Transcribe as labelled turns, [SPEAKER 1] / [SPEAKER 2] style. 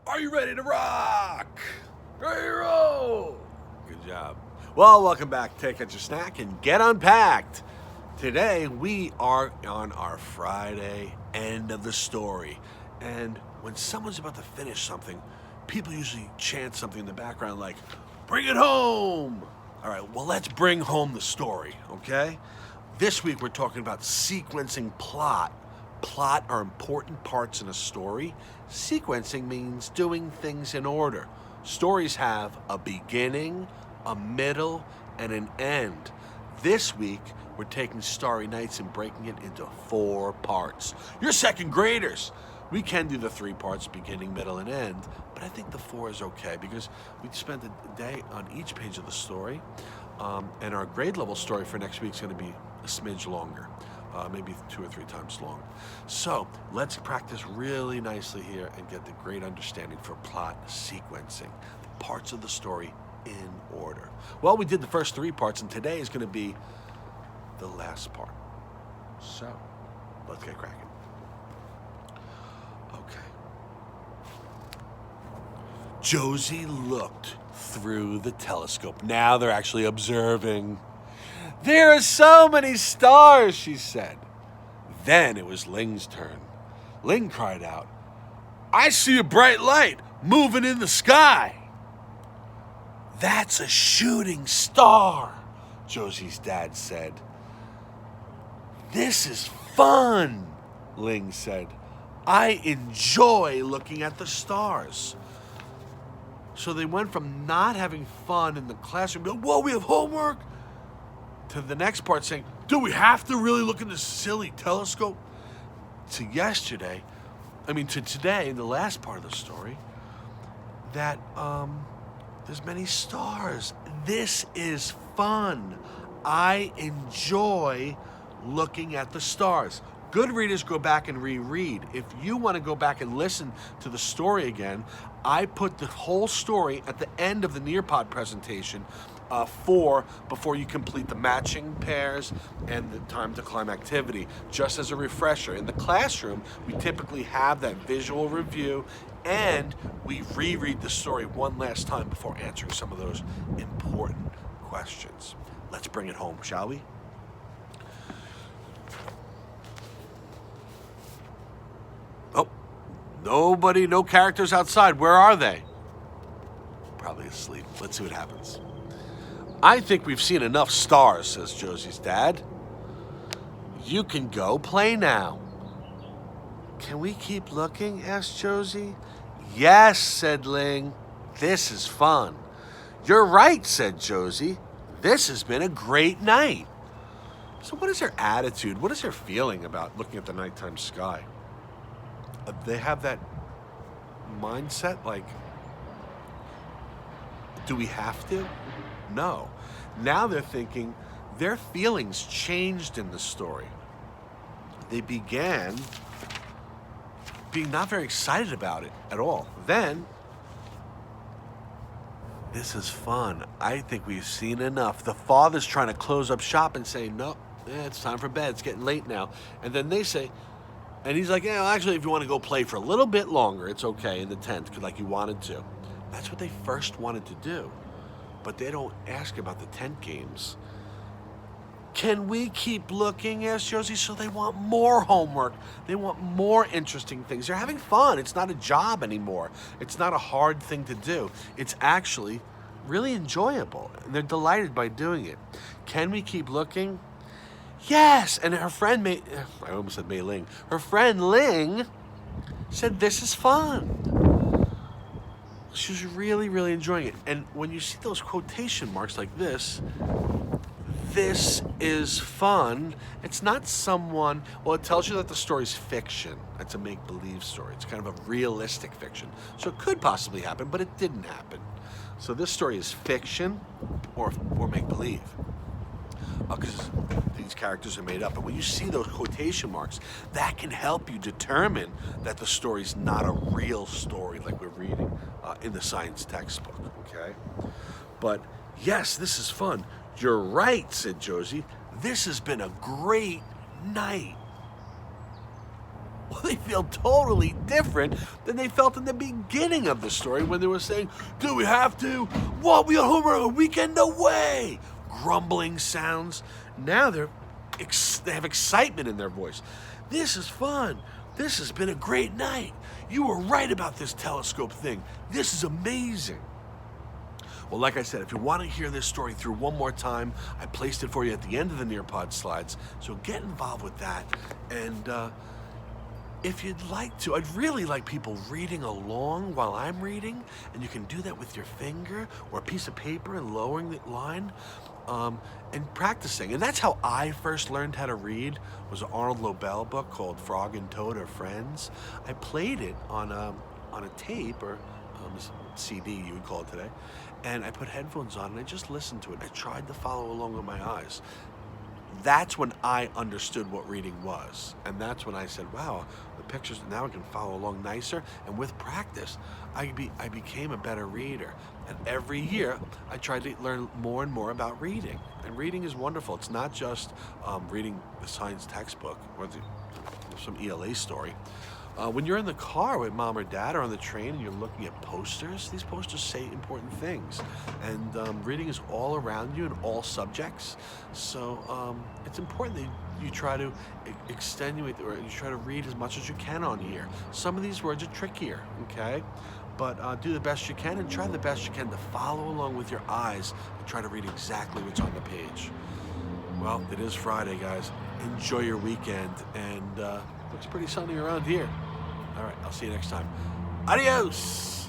[SPEAKER 1] Are you ready to rock? Ready to roll? Good job. Well, welcome back. Take out your snack and get unpacked. Today we are on our Friday end of the story. And when someone's about to finish something, people usually chant something in the background like, "Bring it home!" All right, well, let's bring home the story, okay? This week we're talking about sequencing plot. Plot are important parts in a story. Sequencing means doing things in order. Stories have a beginning, a middle, and an end. This week, we're taking Starry Nights and breaking it into 4 parts. You're second graders. We can do the 3 parts, beginning, middle, and end, but I think the 4 is okay because we spent a day on each page of the story, and our grade level story for next week is going to be a smidge longer. Maybe 2 or 3 times long. So let's practice really nicely here and get the great understanding for plot sequencing, the parts of the story in order. Well, we did the first 3 parts, and today is going to be the last part. So let's get cracking. Okay. Josie looked through the telescope. Now they're actually observing. "There are so many stars," she said. Then it was Ling's turn. Ling cried out, "I see a bright light moving in the sky." "That's a shooting star," Josie's dad said. "This is fun," Ling said. "I enjoy looking at the stars." So they went from not having fun in the classroom, "Whoa, we have homework," to the next part saying, "Do we have to really look in this silly telescope?" To today, in the last part of the story, that there's many stars. This is fun. I enjoy looking at the stars. Good readers go back and reread. If you want to go back and listen to the story again, I put the whole story at the end of the Nearpod presentation before you complete the matching pairs and the time to climb activity. Just as a refresher, in the classroom, we typically have that visual review and we reread the story one last time before answering some of those important questions. Let's bring it home, shall we? Oh, nobody, no characters outside. Where are they? Probably asleep. Let's see what happens. "I think we've seen enough stars," says Josie's dad. "You can go play now." "Can we keep looking?" asked Josie. "Yes," said Ling. "This is fun." "You're right," said Josie. "This has been a great night." So what is their attitude? What is their feeling about looking at the nighttime sky? They have that mindset like, do we have to? No. Now they're thinking their feelings changed in the story. They began being not very excited about it at all. Then, "This is fun. I think we've seen enough." The father's trying to close up shop and say, "No, it's time for bed. It's getting late now." And then they say, and he's like, "Yeah, well, actually, if you want to go play for a little bit longer, it's okay in the tent, like you wanted to." That's what they first wanted to do. But they don't ask about the tent games. "Can we keep looking?" asked Josie. So they want more homework. They want more interesting things. They're having fun. It's not a job anymore. It's not a hard thing to do. It's actually really enjoyable. And they're delighted by doing it. "Can we keep looking?" "Yes." And her friend I almost said Mei Ling. Her friend Ling said, "This is fun." She was really, really enjoying it. And when you see those quotation marks like this is fun, it's not someone, well, it tells you that the story's fiction. It's a make-believe story. It's kind of a realistic fiction. So it could possibly happen, but it didn't happen. So this story is fiction or make-believe. Because these characters are made up. And when you see those quotation marks, that can help you determine that the story's not a real story like we're reading in the science textbook, okay? But yes, this is fun. "You're right," said Josie. "This has been a great night." Well, they feel totally different than they felt in the beginning of the story when they were saying, do we have to? What? We got homework a weekend away. Grumbling sounds. Now they have excitement in their voice. This is fun. This has been a great night. You were right about this telescope thing. This is amazing. Well, like I said, if you want to hear this story through one more time, I placed it for you at the end of the Nearpod slides. So get involved with that. And if you'd like to, I'd really like people reading along while I'm reading. And you can do that with your finger or a piece of paper and lowering the line and practicing. And that's how I first learned how to read, was an Arnold Lobel book called Frog and Toad Are Friends. I played it on a tape or CD, you would call it today. And I put headphones on and I just listened to it. I tried to follow along with my eyes. That's when I understood what reading was. And that's when I said, wow, the pictures, now I can follow along nicer. And with practice, I became a better reader. And every year, I tried to learn more and more about reading. And reading is wonderful. It's not just reading the science textbook or some ELA story. When you're in the car with mom or dad or on the train and you're looking at posters, these posters say important things. And reading is all around you in all subjects. So it's important that you try to extenuate, or you try to read as much as you can on here. Some of these words are trickier, okay? But do the best you can and try the best you can to follow along with your eyes and try to read exactly what's on the page. Well, it is Friday, guys. Enjoy your weekend, and looks pretty sunny around here. All right, I'll see you next time. Adios!